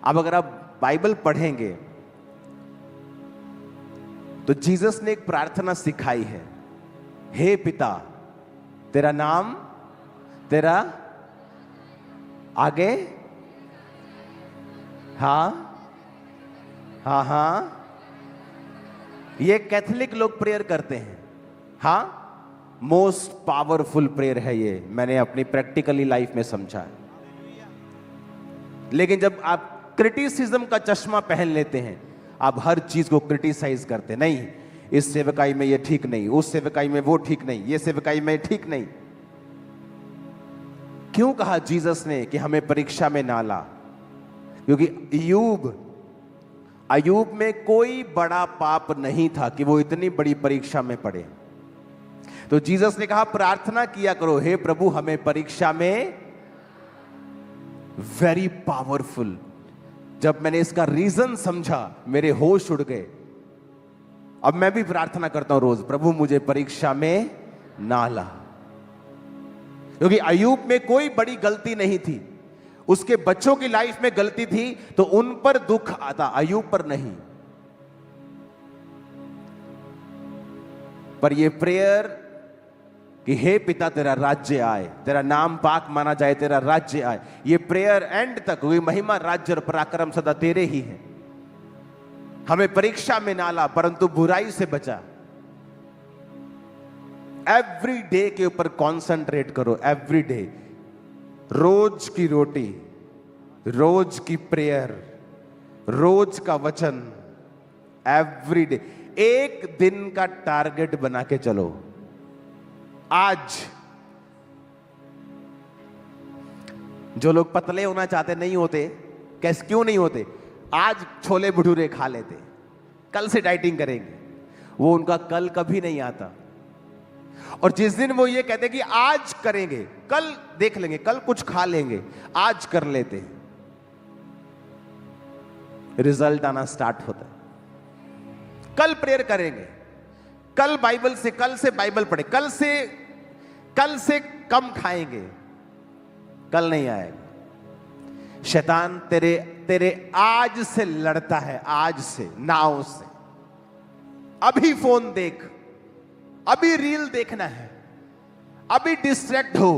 अब अगर आप बाइबल पढ़ेंगे तो जीसस ने एक प्रार्थना सिखाई है, हे पिता तेरा नाम, तेरा आगे, हाँ हाँ हाँ, ये कैथोलिक लोग प्रेयर करते हैं। हाँ, मोस्ट पावरफुल प्रेयर है ये, मैंने अपनी प्रैक्टिकली लाइफ में समझा है। लेकिन जब आप क्रिटिसिज्म का चश्मा पहन लेते हैं, आप हर चीज को क्रिटिसाइज करते हैं, नहीं इस सेवकाई में ये ठीक नहीं, उस सेवकाई में वो ठीक नहीं, ये सेवकाई में ठीक नहीं। क्यों कहा जीसस ने कि हमें परीक्षा में ना ला? क्योंकि अय्यूब में कोई बड़ा पाप नहीं था कि वो इतनी बड़ी परीक्षा में पड़े। तो जीसस ने कहा प्रार्थना किया करो, हे प्रभु हमें परीक्षा में, वेरी पावरफुल। जब मैंने इसका रीजन समझा मेरे होश उड़ गए। अब मैं भी प्रार्थना करता हूं रोज, प्रभु मुझे परीक्षा में ना ला। क्योंकि अय्यूब में कोई बड़ी गलती नहीं थी, उसके बच्चों की लाइफ में गलती थी तो उन पर दुख आता, अय्यूब पर नहीं। पर यह प्रेयर कि हे पिता तेरा राज्य आए, तेरा नाम पाक माना जाए, तेरा राज्य आए, ये प्रेयर एंड तक हुई, महिमा राज्य और पराक्रम सदा तेरे ही है। हमें परीक्षा में ना ला परंतु बुराई से बचा। एवरी डे के ऊपर कॉन्सेंट्रेट करो, एवरी डे, रोज की रोटी, रोज की प्रेयर, रोज का वचन, एवरी डे। एक दिन का टारगेट बना के चलो। आज जो लोग पतले होना चाहते नहीं होते, कैसे क्यों नहीं होते? आज छोले भटूरे खा लेते, कल से डाइटिंग करेंगे, वो उनका कल कभी नहीं आता। और जिस दिन वो ये कहते कि आज करेंगे, कल देख लेंगे, कल कुछ खा लेंगे, आज कर लेते, रिजल्ट आना स्टार्ट होता है। कल प्रेयर करेंगे, कल बाइबल से, कल से बाइबल पढ़े, कल से कम खाएंगे, कल नहीं आएगा। शैतान तेरे आज से लड़ता है, आज से, नाव से। अभी फोन देख, अभी रील देखना है, अभी डिस्ट्रैक्ट हो,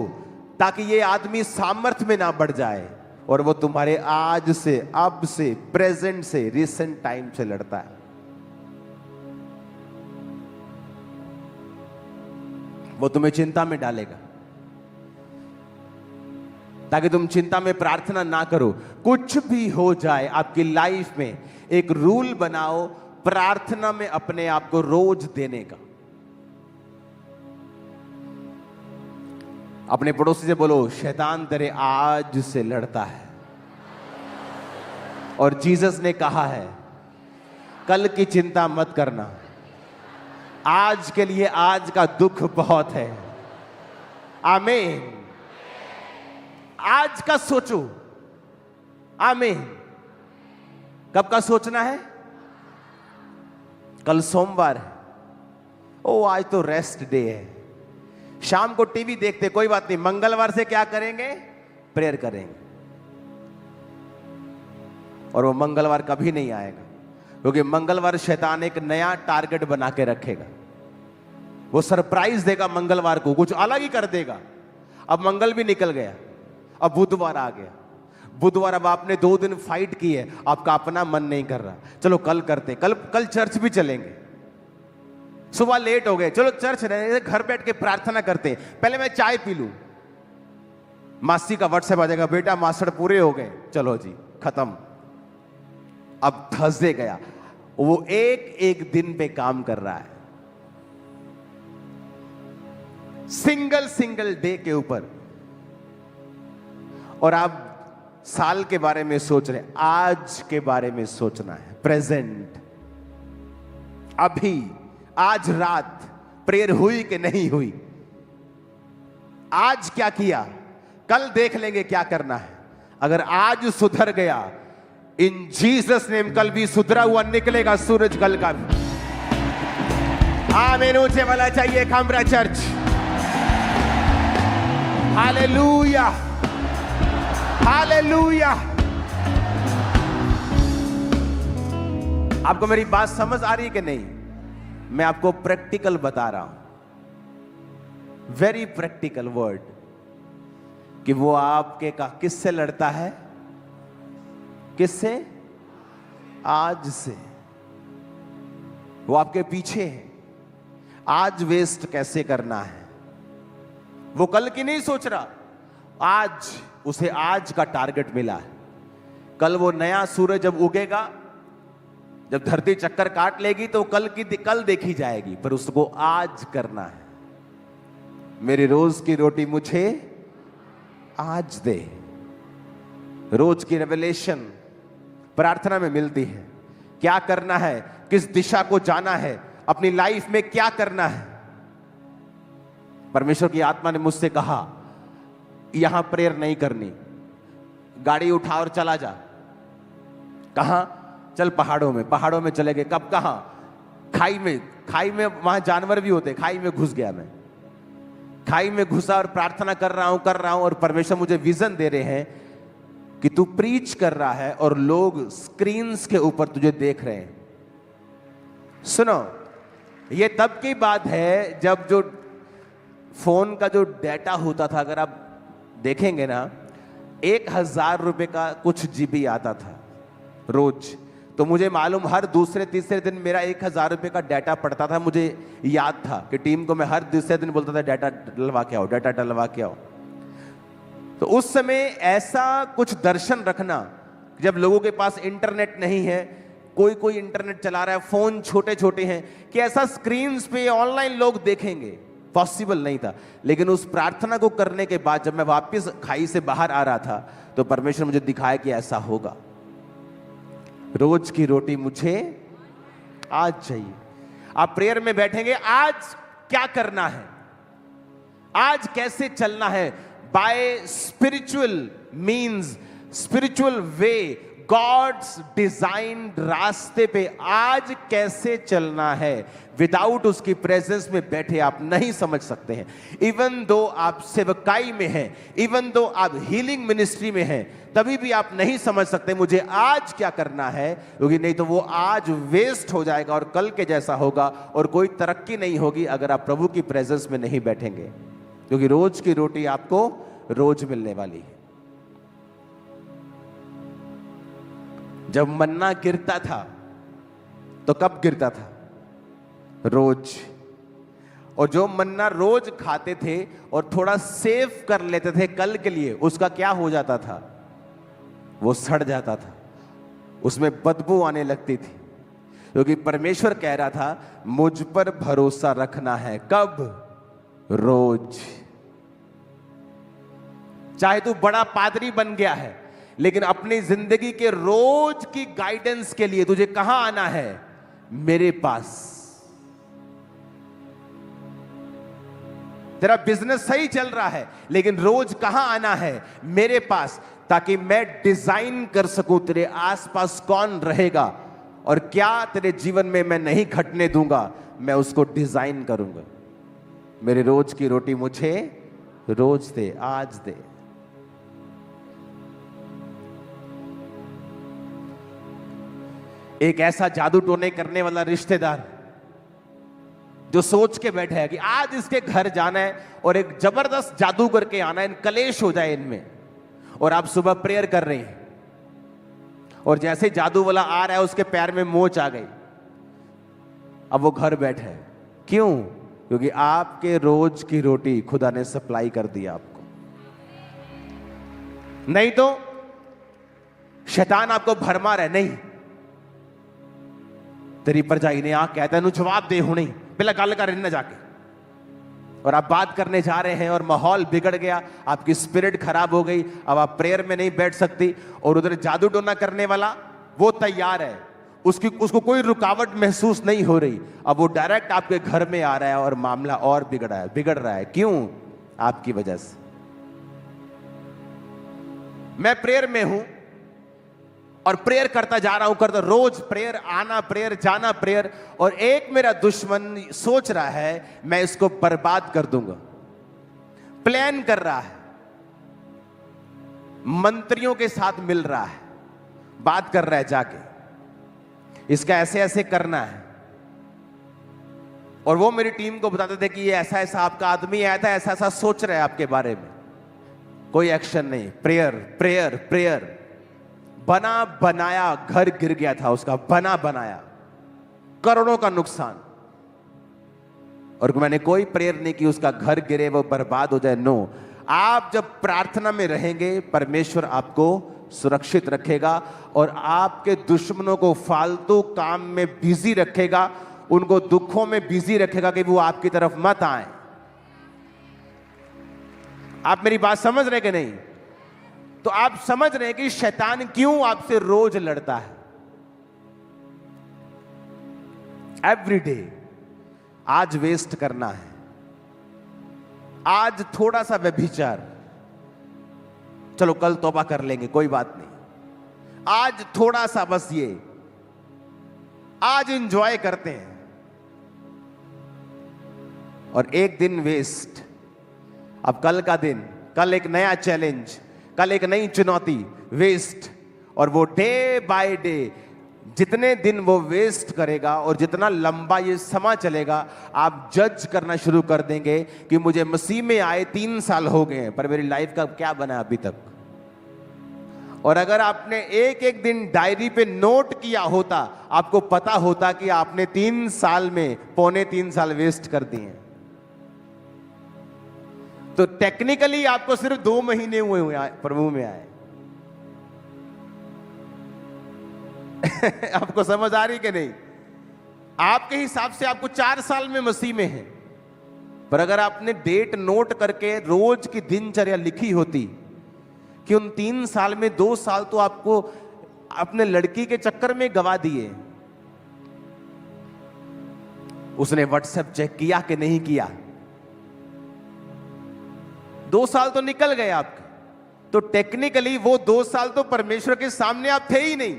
ताकि ये आदमी सामर्थ्य में ना बढ़ जाए और वो तुम्हारे आज से, अब से, प्रेजेंट से, रिसेंट टाइम से लड़ता है। वो तुम्हें चिंता में डालेगा ताकि तुम चिंता में प्रार्थना ना करो। कुछ भी हो जाए आपकी लाइफ में, एक रूल बनाओ प्रार्थना में अपने आप को रोज देने का। अपने पड़ोसी से बोलो, शैतान तेरे आज से लड़ता है और जीसस ने कहा है कल की चिंता मत करना, आज के लिए आज का दुख बहुत है। आमीन। आज का सोचो। आमीन। कब का सोचना है? कल सोमवार है, ओ आज तो रेस्ट डे है। शाम को टीवी देखते, कोई बात नहीं, मंगलवार से क्या करेंगे? प्रेयर करेंगे। और वो मंगलवार कभी नहीं आएगा, क्योंकि मंगलवार शैतान एक नया टारगेट बना के रखेगा। वो सरप्राइज देगा मंगलवार को, कुछ अलग ही कर देगा। अब मंगल भी निकल गया, अब बुधवार आ गया। बुधवार, अब आपने 2 दिन फाइट की है, आपका अपना मन नहीं कर रहा, चलो कल करते, कल चर्च भी चलेंगे। सुबह लेट हो गए, चलो चर्च रहे, घर बैठ के प्रार्थना करते हैं, पहले मैं चाय पी लूं। मासी का व्हाट्सएप आ जाएगा, बेटा मास्टर पूरे हो गए, चलो जी खत्म। अब थर्सडे गया, वो एक दिन पे काम कर रहा है, सिंगल डे के ऊपर। और आप साल के बारे में सोच रहे, आज के बारे में सोचना है, प्रेजेंट, अभी, आज रात प्रेयर हुई कि नहीं हुई, आज क्या किया, कल देख लेंगे क्या करना है। अगर आज सुधर गया, इन जीसस नेम कल भी सुधरा हुआ निकलेगा सूरज कल का भी। आमीन। ऊंचे वाला चाहिए खामरा चर्च। हालेलुया, हालेलुया, आपको मेरी बात समझ आ रही है कि नहीं? मैं आपको प्रैक्टिकल बता रहा हूं, वेरी प्रैक्टिकल वर्ड, कि वो आपके का किससे लड़ता है? किससे? आज से। वो आपके पीछे है, आज वेस्ट कैसे करना है। वो कल की नहीं सोच रहा, आज उसे आज का टारगेट मिला है। कल वो नया सूरज जब उगेगा, जब धरती चक्कर काट लेगी, तो कल देखी जाएगी, पर उसको आज करना है। मेरी रोज की रोटी मुझे आज दे। रोज की रेवलेशन प्रार्थना में मिलती है। क्या करना है, किस दिशा को जाना है, अपनी लाइफ में क्या करना है। परमेश्वर की आत्मा ने मुझसे कहा, यहां प्रेयर नहीं करनी, गाड़ी उठा और चला जा। कहां? चल पहाड़ों में। पहाड़ों में चले गए। कब? कहां? खाई में। खाई में वहां जानवर भी होते। खाई में घुस गया मैं। खाई में घुसा और प्रार्थना कर रहा हूं और परमेश्वर मुझे विजन दे रहे हैं कि तू प्रीच कर रहा है और लोग स्क्रीन्स के ऊपर तुझे देख रहे हैं। सुनो, ये तब की बात है जब जो फोन का जो डेटा होता था, अगर आप देखेंगे ना, 1000 रुपए का कुछ जीबी आता था रोज। तो मुझे मालूम, हर दूसरे तीसरे दिन मेरा 1000 रुपए का डाटा पड़ता था। मुझे याद था कि टीम को मैं हर दूसरे दिन बोलता था, डाटा डलवा के आओ, डाटा डलवा के आओ। तो उस समय ऐसा कुछ दर्शन रखना, जब लोगों के पास इंटरनेट नहीं है, कोई इंटरनेट चला रहा है, फोन छोटे छोटे हैं, कि ऐसा स्क्रीन्स पे ऑनलाइन लोग देखेंगे, पॉसिबल नहीं था। लेकिन उस प्रार्थना को करने के बाद जब मैं वापस खाई से बाहर आ रहा था, तो परमेश्वर मुझे दिखाया कि ऐसा होगा। रोज की रोटी मुझे आज चाहिए। आप प्रेयर में बैठेंगे, आज क्या करना है, आज कैसे चलना है, by spiritual means, spiritual way, God's designed रास्ते पे आज कैसे चलना है। विदाउट उसकी प्रेजेंस में बैठे आप नहीं समझ सकते हैं। इवन दो आप सेवकाई में हैं, इवन दो आप हीलिंग मिनिस्ट्री में हैं, तभी भी आप नहीं समझ सकते मुझे आज क्या करना है, क्योंकि नहीं तो वो आज वेस्ट हो जाएगा और कल के जैसा होगा और कोई तरक्की नहीं होगी अगर आप प्रभु की प्रेजेंस में नहीं बैठेंगे। क्योंकि रोज की रोटी आपको रोज मिलने वाली है। जब मन्ना गिरता था तो कब गिरता था? रोज। और जो मन्ना रोज खाते थे और थोड़ा सेव कर लेते थे कल के लिए, उसका क्या हो जाता था? वो सड़ जाता था, उसमें बदबू आने लगती थी। क्योंकि परमेश्वर कह रहा था मुझ पर भरोसा रखना है। कब? रोज। चाहे तू बड़ा पादरी बन गया है, लेकिन अपनी जिंदगी के रोज की गाइडेंस के लिए तुझे कहां आना है? मेरे पास। तेरा बिजनेस सही चल रहा है, लेकिन रोज कहां आना है? मेरे पास, ताकि मैं डिजाइन कर सकूं तेरे आसपास कौन रहेगा और क्या तेरे जीवन में मैं नहीं घटने दूंगा, मैं उसको डिजाइन करूंगा। मेरे रोज की रोटी मुझे रोज दे, आज दे। एक ऐसा जादू टोने करने वाला रिश्तेदार जो सोच के बैठा है कि आज इसके घर जाना है और एक जबरदस्त जादू करके आना है, इन कलेश हो जाए इनमें, और आप सुबह प्रेयर कर रहे हैं और जैसे जादू वाला आ रहा है उसके पैर में मोच आ गई, अब वो घर बैठा है। क्यों? क्योंकि आपके रोज की रोटी खुदा ने सप्लाई कर दिया आपको। नहीं तो शैतान आपको भरमा रहा है, नहीं तेरी परजाई ने आ कहता है जवाब दे हूं, नहीं पहला गल कर न जाके, और आप बात करने जा रहे हैं और माहौल बिगड़ गया, आपकी स्पिरिट खराब हो गई, अब आप प्रेयर में नहीं बैठ सकती, और उधर जादू टोना करने वाला वो तैयार है, उसको कोई रुकावट महसूस नहीं हो रही, अब वो डायरेक्ट आपके घर में आ रहा है और मामला और बिगड़ रहा है। क्यों? आपकी वजह से। मैं प्रेयर में हूं और प्रेयर करता जा रहा हूं, करता रोज प्रेयर, आना प्रेयर, जाना प्रेयर, और एक मेरा दुश्मन सोच रहा है मैं इसको बर्बाद कर दूंगा, प्लान कर रहा है, मंत्रियों के साथ मिल रहा है, बात कर रहा है जाके, इसका ऐसे ऐसे करना है। और वो मेरी टीम को बताते थे कि ये ऐसा ऐसा आपका आदमी आया था, ऐसा ऐसा सोच रहा है आपके बारे में। कोई एक्शन नहीं, प्रेयर प्रेयर प्रेयर। बना बनाया घर गिर गया था उसका, बना बनाया, करोड़ों का नुकसान। और मैंने कोई प्रेयर नहीं की उसका घर गिरे, वो बर्बाद हो जाए। नो, आप जब प्रार्थना में रहेंगे परमेश्वर आपको सुरक्षित रखेगा और आपके दुश्मनों को फालतू काम में बिजी रखेगा, उनको दुखों में बिजी रखेगा कि वो आपकी तरफ मत आए। आप मेरी बात समझ रहे कि नहीं? तो आप समझ रहे हैं कि शैतान क्यों आपसे रोज लड़ता है, एवरी डे। आज वेस्ट करना है, आज थोड़ा सा व्यभिचार, चलो कल तौबा कर लेंगे, कोई बात नहीं। आज थोड़ा सा बस ये, आज एंजॉय करते हैं, और एक दिन वेस्ट। अब कल का दिन, कल एक नया चैलेंज, कल एक नई चुनौती, वेस्ट। और वो डे बाय डे जितने दिन वो वेस्ट करेगा और जितना लंबा ये समय चलेगा, आप जज करना शुरू कर देंगे कि मुझे मसीह में आए 3 साल हो गए हैं, पर मेरी लाइफ का क्या बना अभी तक। और अगर आपने एक एक दिन डायरी पे नोट किया होता, आपको पता होता कि आपने 3 साल में पौने 3 साल वेस्ट कर दिए। तो टेक्निकली आपको सिर्फ 2 महीने हुए प्रभु में आए। आपको समझ आ रही कि नहीं? आपके हिसाब से आपको 4 साल में मसीह में है, पर अगर आपने डेट नोट करके रोज की दिनचर्या लिखी होती कि उन 3 साल में 2 साल तो आपको अपने लड़की के चक्कर में गवा दिए। उसने व्हाट्सएप चेक किया कि नहीं किया, 2 साल तो निकल गए आपके। तो टेक्निकली वो 2 साल तो परमेश्वर के सामने आप थे ही नहीं।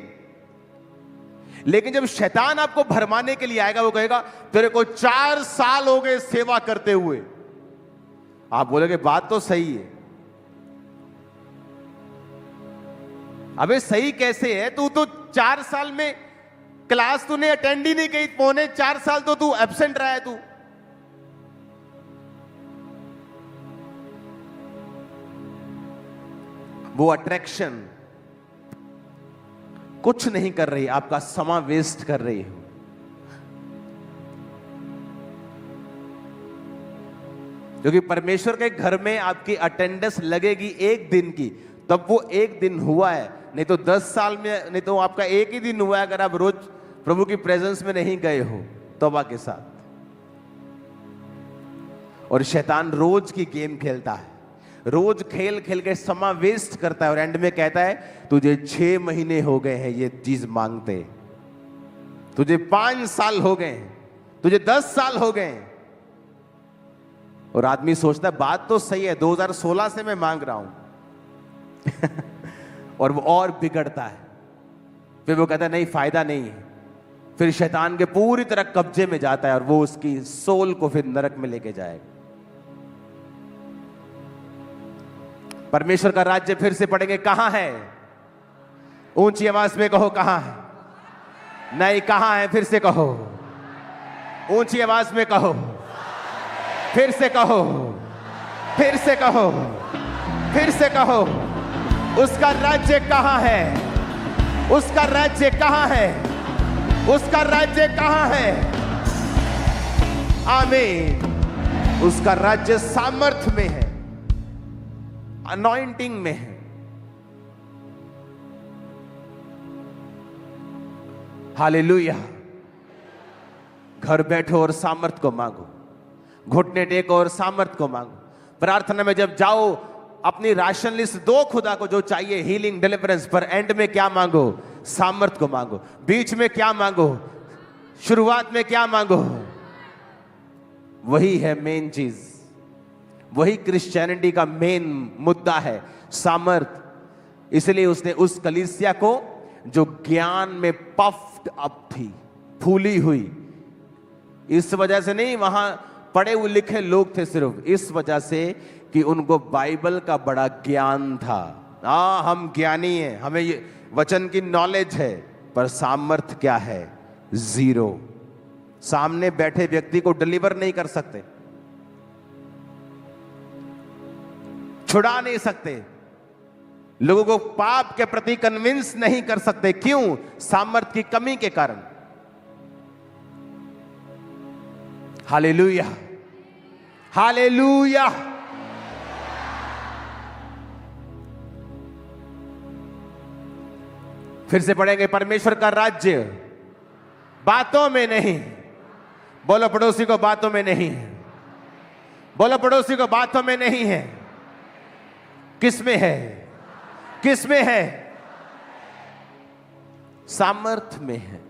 लेकिन जब शैतान आपको भरमाने के लिए आएगा, वो कहेगा तेरे को 4 साल हो गए सेवा करते हुए। आप बोलोगे बात तो सही है। अबे सही कैसे है? तू तो 4 साल में क्लास तूने अटेंड ही नहीं की, पौने 4 साल तो तू एब्सेंट रहा है। तू वो अट्रैक्शन कुछ नहीं कर रही, आपका समय वेस्ट कर रही हो। क्योंकि परमेश्वर के घर में आपकी अटेंडेंस लगेगी एक दिन की, तब वो एक दिन हुआ है। नहीं तो 10 साल में, नहीं तो आपका एक ही दिन हुआ है अगर आप रोज प्रभु की प्रेजेंस में नहीं गए हो तौबा के साथ। और शैतान रोज की गेम खेलता है, रोज खेल खेल के समय वेस्ट करता है, और एंड में कहता है तुझे 6 महीने हो गए हैं ये चीज मांगते, तुझे 5 साल हो गए, तुझे 10 साल हो गए। और आदमी सोचता है बात तो सही है, 2016 से मैं मांग रहा हूं। और वो और बिगड़ता है। फिर वो कहता है नहीं, फायदा नहीं है। फिर शैतान के पूरी तरह कब्जे में जाता है और वो उसकी सोल को फिर नरक में लेके जाएगा। परमेश्वर का राज्य फिर से पढ़ेंगे, कहां है? ऊंची आवाज में कहो, कहां है? नहीं, कहां है? फिर से कहो, ऊंची आवाज में कहो, फिर से कहो, फिर से कहो, फिर से कहो। उसका राज्य कहां है? उसका राज्य कहां है? उसका राज्य कहां है? आमीन। उसका राज्य सामर्थ्य में है, अनॉइंटिंग में है। हालेलुया। घर बैठो और सामर्थ को मांगो, घुटने टेको और सामर्थ को मांगो। प्रार्थना में जब जाओ अपनी राशन लिस्ट दो खुदा को जो चाहिए, हीलिंग, डिलीवरेंस, पर एंड में क्या मांगो? सामर्थ को मांगो। बीच में क्या मांगो? शुरुआत में क्या मांगो? वही है मेन चीज, वही क्रिश्चियनिटी का मेन मुद्दा है, सामर्थ। इसलिए उसने उस कलीसिया को जो ज्ञान में पफ्ड अप थी, फूली हुई, इस वजह से नहीं वहां पढ़े हुए लिखे लोग थे, सिर्फ इस वजह से कि उनको बाइबल का बड़ा ज्ञान था। हम ज्ञानी हैं, हमें ये वचन की नॉलेज है, पर सामर्थ क्या है? जीरो। सामने बैठे व्यक्ति को डिलीवर नहीं कर सकते, छुड़ा नहीं सकते, लोगों को पाप के प्रति कन्विंस नहीं कर सकते। क्यों? सामर्थ की कमी के कारण। Hallelujah, hallelujah. फिर से पढ़ेंगे, परमेश्वर का राज्य बातों में नहीं। बोलो पड़ोसी को, बातों में नहीं है। बोलो पड़ोसी को, बातों में नहीं है। किस में है? किस में है? सामर्थ में है।